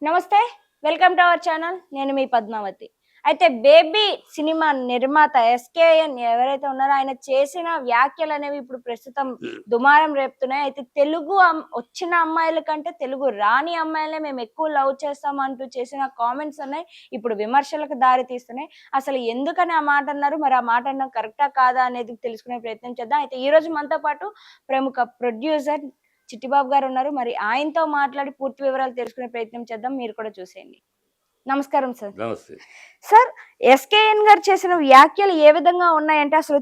నమస్తే. Welcome to our channel. నేను మీ పద్మావతి. అయితే 'బేబీ' సినిమా నిర్మాత ఎస్‌కేఎన్ ఎవరైతే ఉన్నారో ఆయన చేసిన వ్యాఖ్యలనేవి ఇప్పుడు ప్రస్తుతం దుమారం రేపుతున్నాయి. అయితే తెలుగు వచ్చిన అమ్మాయిల కంటే తెలుగు రాని అమ్మాయిలనే మేము ఎక్కువ లవ్ చేస్తాం అంటూ చేసిన కామెంట్స్ ఉన్నాయి ఇప్పుడు విమర్శలకు దారి తీస్తున్నాయి. అసలు ఎందుకని ఆ మాట అన్నారు? మరి ఆ మాట అనడం కరెక్టా కాదా అనేది తెలుసుకునే ప్రయత్నం చేద్దాం. అయితే ఈరోజు మనతో పాటు ప్రముఖ ప్రొడ్యూసర్ చిట్టిబాబు గారు ఉన్నారు. మరి ఆయనతో మాట్లాడి పూర్తి వివరాలు తెలుసుకునే ప్రయత్నం చేద్దాం. మీరు కూడా చూసేయండి. నమస్కారం సార్. నమస్తే. సార్, ఎస్‌కేఎన్ గారు చేసిన వ్యాఖ్యలు ఏ విధంగా ఉన్నాయంటే అసలు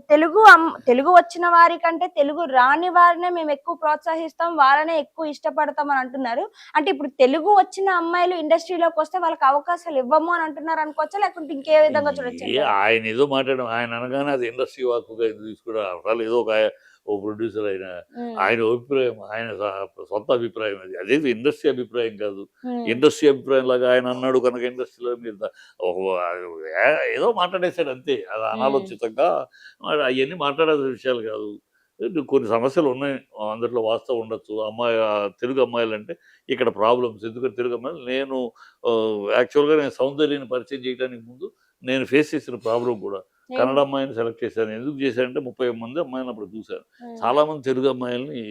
తెలుగు వచ్చిన వారి కంటే తెలుగు రాని వారినే మేము ఎక్కువ ప్రోత్సహిస్తాం. వాళ్ళనే ఎక్కువ ఇష్టపడతాం అని అంటున్నారు. అంటే ఇప్పుడు తెలుగు వచ్చిన అమ్మాయిలు ఇండస్ట్రీలోకి వస్తే వాళ్ళకి అవకాశాలు ఇవ్వము అని అంటున్నారు అనుకోవచ్చా? లేకుంటే ఇంకే విధంగా చూడొచ్చంటారా? ఆయన ఏదో మాట్లాడడం ఆయన అనగానే అది ఇండస్ట్రీ వాక్కుగా తీసుకోవడం అసలు ఏదో ఓ ప్రొడ్యూసర్ హ్మ్. ఆయన అభిప్రాయం ఆయన సొంత అభిప్రాయం అదేది ఇండస్ట్రీ అభిప్రాయం కాదు. హ్మ్. ఇండస్ట్రీ అభిప్రాయం లాగా ఆయన అన్నాడు కనుక ఇండస్ట్రీలో మీరు ఏదో మాట్లాడేశాడు అంతే. అది హ్మ్. అనాలోచితంగా అవన్నీ మాట్లాడాల్సిన విషయాలు కాదు. కొన్ని సమస్యలు ఉన్నాయి. అందులో వాస్తవం ఉండొచ్చు. తెలుగు అమ్మాయిలంటే ఇక్కడ ప్రాబ్లమ్స్ ఎందుకంటే తెలుగు అమ్మాయిలు యాక్చువల్‌గా నేను సౌందర్యాన్ని పరిచయం చేయడానికి ముందు నేను ఫేస్ చేసిన ప్రాబ్లమ్ కూడా. కన్నడ అమ్మాయిని సెలెక్ట్ చేశాను. ఎందుకు చేశానంటే 30 మంది అమ్మాయిలని అప్పుడు చూశాను. చాలామంది తెలుగు అమ్మాయిలని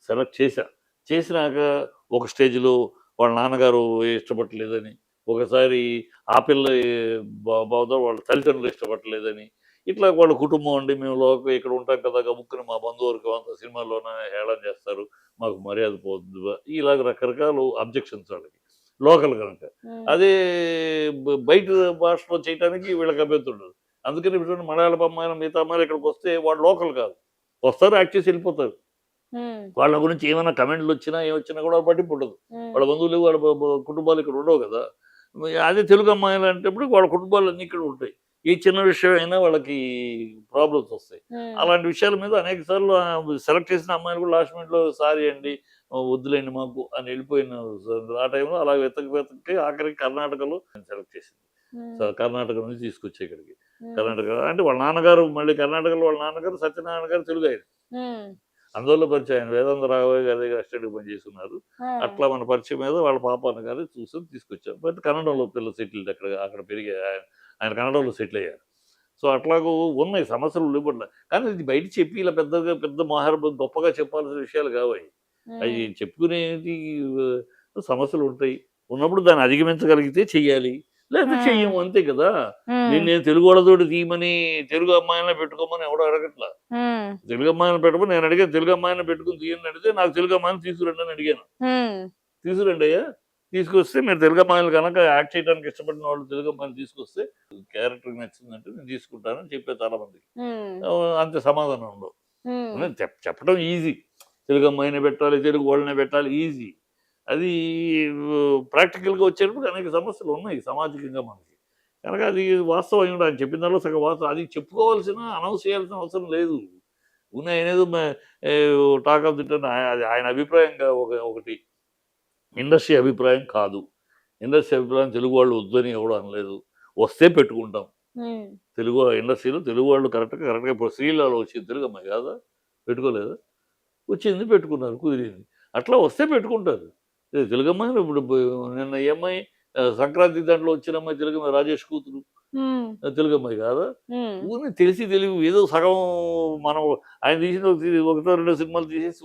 సెలెక్ట్ చేశా. చేసినాక ఒక స్టేజ్‌లో వాళ్ళ నాన్నగారు ఇష్టపడట్లేదని, ఒకసారి ఆ పిల్ల వాళ్ళ తల్లిదండ్రులు ఇష్టపడట్లేదని, ఇట్లా వాళ్ళ కుటుంబం అండి మేము ఇక్కడ ఉంటాం కదా గబుక్కున మా బంధువర్గం అంతా సినిమాల్లోనే హేళన చేస్తారు. మాకు మర్యాద పోద్దు. ఇలాగ రకరకాల అబ్జెక్షన్స్ వాళ్ళకి. లోకల్ గనక. అదే బయట భాషలో చేయటానికి వీళ్ళకి అభ్యంతరం ఉండదు. అందుకని ఇప్పుడు మలయాళపు అమ్మాయిలు, మిగతా అమ్మాయిలు ఇక్కడికొస్తే వాళ్ళు లోకల్ కాదు. వస్తారు, యాక్ట్ చేసి వెళ్ళిపోతారు. వాళ్ళ గురించి ఏమైనా కమెంట్‌లొచ్చినా, ఏమొచ్చినా కూడా పట్టింపు ఉండదు. వాళ్ళ బంధువులు, వాళ్ళ కుటుంబాలు ఇక్కడ ఉండవు కదా! అదే తెలుగు అమ్మాయిలంటప్పుడు వాళ్ళ కుటుంబాలన్నీ ఇక్కడ ఉంటాయి. ఏ చిన్న విషయం అయినా వాళ్ళకి ప్రాబ్లమ్స్ వస్తాయి. అలాంటి విషయాల మీద అనేక సార్లు సెలెక్ట్ చేసిన అమ్మాయిలు కూడా లాస్ట్ మినిట్‌లో సారీ అండి వద్దులేండి మాకు అని వెళ్ళిపోయిన ఆ టైంలో అలా వెతకి ఆఖరికి కర్ణాటకలో సెలెక్ట్ చేసింది. సో, కర్ణాటక నుంచి తీసుకొచ్చా ఇక్కడికి. కర్ణాటక అంటే వాళ్ళ నాన్నగారు మళ్ళీ కర్ణాటకలో వాళ్ళ నాన్నగారు సత్యనారాయణ గారు తెలుగాయన. అందువల్ల పరిచయం ఆయన వేదాంత రాఘవయ్య గారి దగ్గర అసిస్టెంట్‌గా పనిచేస్తున్నారు. అట్లా మన పరిచయం మీద వాళ్ళ పాపన్న గారు చూసి తీసుకొచ్చాం. బట్ కన్నడంలో పిల్ల సెటిల్డ్ అక్కడ పెరిగి ఆయన కన్నడంలో సెటిల్ అయ్యారు. సో, అట్లాగూ ఉన్నాయి సమస్యలు లేకుండా. కానీ ఇది బయట చెప్పి ఇలా పెద్ద గొప్పగా చెప్పాల్సిన విషయాలు కావయి. అయి చెప్పుకునేది సమస్యలుంటాయి. ఉన్నప్పుడు దాన్ని అధిగమించగలిగితే చెయ్యాలి. లేకపోతే చెయ్యము అంతే కదా! నేను తెలుగు వాళ్ళతోటి తీయమని, తెలుగు అమ్మాయిలనే పెట్టుకోమని ఎవడు అడగట్లా. తెలుగు అమ్మాయిలని పెట్టమని నేను అడిగాను. తెలుగు అమ్మాయిలని పెట్టుకొని తీయండి అడిగితే, నాకు తెలుగు అమ్మాయిని తీసుకురండి అని అడిగాను. తీసుకురండయ్యా! తీసుకొస్తే మీరు తెలుగు అమ్మాయిలు గనక యాక్ట్ చేయడానికి ఇష్టపడిన వాళ్ళు తెలుగు అమ్మాయిని తీసుకొస్తే, క్యారెక్టర్‌కి నచ్చిందంటే నేను తీసుకుంటానని చెప్పా చాలా మందికి. అంతే సమాధానం ఉండవు. చెప్పడం ఈజీ. తెలుగు అమ్మాయినే పెట్టాలి, తెలుగు వాళ్ళనే పెట్టాలి ఈజీ. అది ప్రాక్టికల్‌గా వచ్చేటప్పుడు అనేక సమస్యలు ఉన్నాయి సామాజికంగా మనకి. కనుక అది వాస్తవం అయ్యుండాలి. ఆయన చెప్పిన దాంట్లో సగం వాస్తవం. అది చెప్పుకోవాల్సిన, అనౌన్స్ చేయాల్సిన అవసరం లేదు. ఆయనేదో టాక్ ఆఫ్ ది టౌన్ అది ఆయన అభిప్రాయంగా ఒకటి. ఇండస్ట్రీ అభిప్రాయం కాదు. ఇండస్ట్రీ అభిప్రాయం తెలుగు వాళ్ళు వద్దని ఎవడు అనలేదు. వస్తే పెట్టుకుంటాం. ఇండస్ట్రీలో తెలుగు వాళ్ళు కరెక్ట్‌గా ఇప్పుడు శ్రీలీలలో వచ్చింది తెలుగు అమ్మాయి కాదా? పెట్టుకోలేదా? వచ్చింది పెట్టుకున్నారు కుదిరింది. అట్లా వస్తే పెట్టుకుంటారు. తెలుగు అమ్మాయిలు ఇప్పుడు నిన్న ఈ అమ్మాయి సంక్రాంతి దాంట్లో వచ్చిన అమ్మాయి తెలుగు అమ్మాయి రాజేష్ కూతురు. తెలుగు అమ్మాయి కాదా? తెలిసి తెలివి ఏదో సగం మనం ఆయన తీసిన ఒకటో రెండో సినిమాలు తీసేసి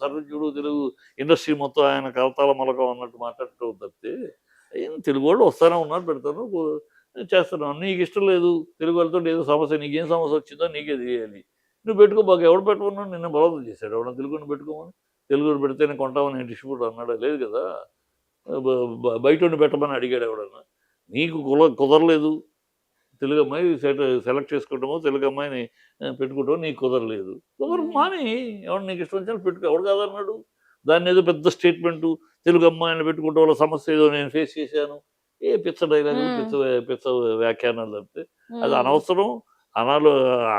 సర్వజ్ఞుడు తెలుగు ఇండస్ట్రీ మొత్తం ఆయన కరతాళ మొలకం అన్నట్టు మాట్లాడటం తప్పితే తెలుగు వాళ్ళు వస్తానే ఉన్నారు పెడతాను చేస్తున్నాను. నీకు ఇష్టం లేదు తెలుగు వాళ్ళతో ఏదో సమస్య, నీకేం సమస్య వచ్చిందో నీకే తెలియాలి. నువ్వు పెట్టుకో బాగా ఎవడు పెట్టమన్నాడు నిన్న బలవంతం చేశాడు ఎవడన్నా తెలుగుని పెట్టుకోమని. తెలుగుని పెడితేనే కొంటామని నేను డిస్ట్రిబ్యూటర్ అన్నాడా? లేదు కదా! బయటోడిని పెట్టమని అడిగాడు ఎవడన్నా. నీకు కుదరలేదు తెలుగు అమ్మాయి సెలెక్ట్ చేసుకోవటమో తెలుగు అమ్మాయిని పెట్టుకోవటమో నీకు కుదరలేదు. మాని ఎవడు నీకు ఇష్టం వచ్చినా పెట్టుకో. ఎవడు కాదన్నాడు? దాన్ని ఏదో పెద్ద స్టేట్మెంటు తెలుగు అమ్మాయిని పెట్టుకోవటం వల్ల సమస్య ఏదో నేను ఫేస్ చేశాను. పిచ్చ డైలాగులు, పిచ్చ వ్యాఖ్యానాలు తప్పితే అది అనవసరం,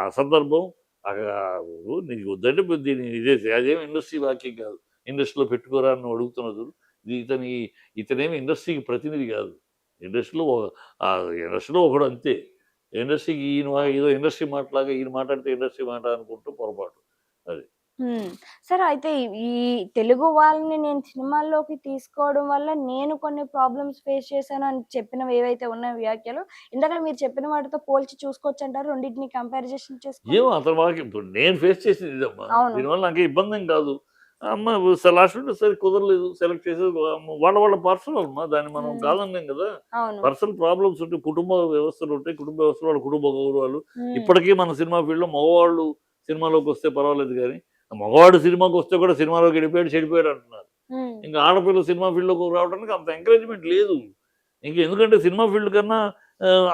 అసందర్భం. నీకు వద్దంటే అదేమి ఇండస్ట్రీ వాక్యం కాదు. ఇండస్ట్రీలో పెట్టుకోరా అని నువ్వు అడుగుతున్నది. ఇతనేమి ఇండస్ట్రీకి ప్రతినిధి కాదు. ఇండస్ట్రీలో ఒకడు అంతే. ఇండస్ట్రీకి ఏదో ఇండస్ట్రీ మాటలాగా ఈయన మాట్లాడితే ఇండస్ట్రీ మాట అనుకుంటూ పొరపాటు అది. సరే అయితే ఈ తెలుగు వాళ్ళని నేను సినిమాల్లోకి తీసుకోవడం వల్ల నేను కొన్ని ప్రాబ్లమ్స్ ఫేస్ చేశాను అని చెప్పినవి ఏవైతే ఉన్నాయో వ్యాఖ్యలు, ఇందాక మీరు చెప్పిన వాటితో పోల్చి చూసుకోవచ్చంటారా? రెండిటిని కంపారిజేషన్ చేసుకొని? ఏమో అతని వాకి ఇప్పుడు నేను ఫేస్ చేసింది ఇదమ్మా. అవును. దీనివల్ల నాకేం ఇబ్బందేం కాదు. అమ్మ లాస్ట్ ఉంటే సరే కుదరలేదు. సెలెక్ట్ చేసేది వాళ్ళ పర్సనల్ అమ్మా. దాన్ని మనం హ్మ్. కాదనలేం కదా! అవును. పర్సనల్ ప్రాబ్లమ్స్ ఉంటాయి. కుటుంబ వ్యవస్థలు ఉంటాయి. కుటుంబ వ్యవస్థలో వాళ్ళ కుటుంబ గౌరవాలు. హ్మ్. ఇప్పటికీ మన సినిమా ఫీల్డ్‌లో మగవాళ్ళు సినిమాలోకొస్తే పర్వాలేదు గానీ, మగవాడు సినిమాకొస్తే కూడా సినిమాలోకి వెళ్ళిపోయాడు, చెడిపోయాడు అంటున్నారు. హ్మ్. ఇంకా ఆడపిల్ల సినిమా ఫీల్డ్‌లోకి రావడానికి అంత ఎంకరేజ్‌మెంట్ లేదు. ఎందుకంటే సినిమా ఫీల్డ్ కన్నా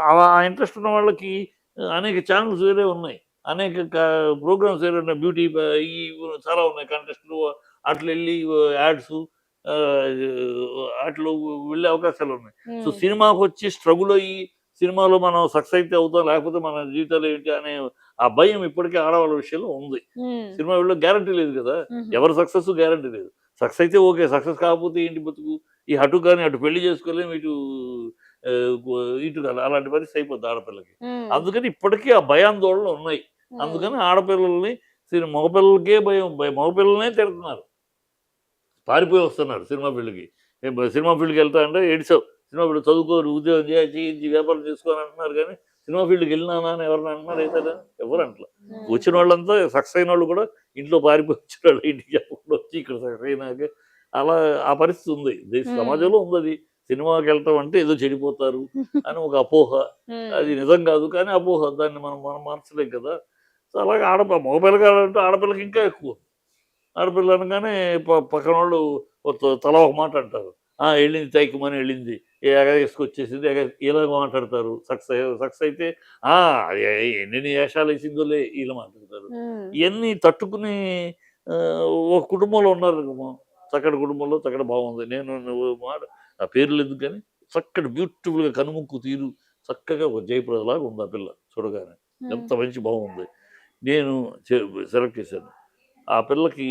ఆ ఇంట్రెస్ట్ ఉన్న వాళ్ళకి అనేక ఛానెల్స్ వేరే ఉన్నాయి. అనేక ప్రోగ్రామ్స్ వేరే ఉన్నాయి. బ్యూటీ ఈ చాలా ఉన్నాయి. కంటెస్ట్‌లు అట్లెళ్ళి యాడ్సు అట్లు వెళ్ళే అవకాశాలున్నాయి. సో, హ్మ్. సినిమాకొచ్చి స్ట్రగుల్ అయ్యి సినిమాలో మనం సక్సెస్ అయితే అవుతాం. లేకపోతే మన జీవితాలు ఏంటి అనే ఆ భయం ఇప్పటికీ ఆడవాళ్ళ విషయంలో ఉంది. హ్మ్. సినిమా ఫీల్డ్‌లో గ్యారంటీ లేదు కదా! హుహు. ఎవరి సక్సెస్ గ్యారంటీ లేదు. సక్సెస్ అయితే ఓకే. సక్సెస్ కాకపోతే ఏంటి బతుకు? అటు కానీ అటు పెళ్లి చేసుకోలేము. ఆహ్, గు ఇటు అలాంటి పరిస్థితి అయిపోద్ది ఆడపిల్లకి. హ్మ్. అందుకని ఇప్పటికీ ఆ భయాందోళనలు ఉన్నాయి. హ్మ్. అందుకని ఆడపిల్లల్ని మగపిల్లలకే భయం. మగపిల్లలనే తిడుతున్నారు. పారిపోయి వస్తున్నారు సినిమా ఫీల్డ్‌కి. సినిమా ఫీల్డ్‌కెళ్తా అంటే ఏడిసావు. సినిమా ఫీల్డ్ చదువుకోరు, ఉద్యోగం చెయ్యి, వ్యాపారం చేసుకో అని అంటున్నారు గానీ, సినిమా ఫీల్డ్‌కెళ్ళినానా అని ఎవరైనా అంటున్నారా ఏదైనా? ఎవ్వరు అనట్ల. హ్మ్. వచ్చినోళ్ళంతా సక్సెస్ అయినోళ్ళు కూడా ఇంట్లో పారిపోయి వచ్చినోళ్ళు ఇంటికి చెప్పకుండా వచ్చి ఇక్కడ సక్సెస్ అయినాక అలా ఆ పరిస్థితి ఉంది. హ్మ్. సమాజంలో ఉందది. సినిమాకెళ్ళటం అంటే ఏదో చెడిపోతారు అని ఒక అపోహ. హ్మ్. అది నిజం కాదు కానీ అపోహ. దాన్ని మనం మనం మార్చలేం కదా! సో, అలాగే మగపిల్లగాడంటే ఆడపిల్లకి ఇంకా ఎక్కువ. ఆడపిల్ల అనగానే పక్కనోళ్ళు తలా ఒక మాట అంటారు. ఆ! ఎళ్ళింది తైక్కుమని ఎళ్ళింది. ఎగేసుకొచ్చేసింది. ఇలాగ మాట్లాడతారు. సక్సెస్ అయితే ఆ! ఎ ఎన్నెన్ని ఏషాలేసిందోలే ఇలా మాట్లాడతారు. హ్మ్. ఇయన్నీ తట్టుకుని ఒక కుటుంబంలో ఉన్నారనుకో చక్కటి కుటుంబంలో చక్కటి బాగుంది. నేను నువ్వు మాట ఆ పేర్లెందుకు గాని చక్కటి బ్యూటిఫుల్‌గా కనుముక్కు తీరు చక్కగా ఒక జయప్రదలాగా ఉంది ఆ పిల్ల చూడగానే. హ్మ్. ఎంత మంచి బాగుంది. నేను చె సెలెక్ట్ చేశాను. ఆ పిల్లకి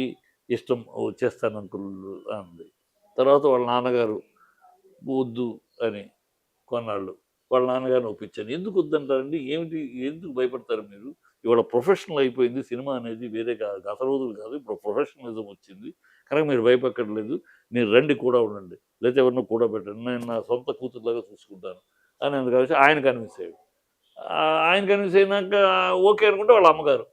ఇష్టం వచ్చేస్తాను అంకుల్ అంది. తర్వాత వాళ్ళ నాన్నగారు వద్దు అని కొన్నాళ్ళు. వాళ్ళ నాన్నగారిని ఒప్పించాను. ఎందుకు వద్దంటారండి? ఏమిటి? ఎందుకు భయపడతారు మీరు? ఇవాళ ప్రొఫెషనల్ అయిపోయింది. సినిమా అనేది వేరే కాదు. గత రోజులు కాదు. ఇప్పుడు ప్రొఫెషనలిజం వచ్చింది. కనుక మీరు భయపడక్కర్లేదు. మీరు రండి కూడా ఉండండి. లేతే ఎవరినో కూడబెట్టండి. నేను నా సొంత కూతురులాగా చూసుకుంటాను. అని అందుకనేసి ఆయన కన్విన్స్ అయ్యాడు. ఆయన కన్విన్స్ అయినాక ఓకే అనుకుంటే వాళ్ళ అమ్మగారు.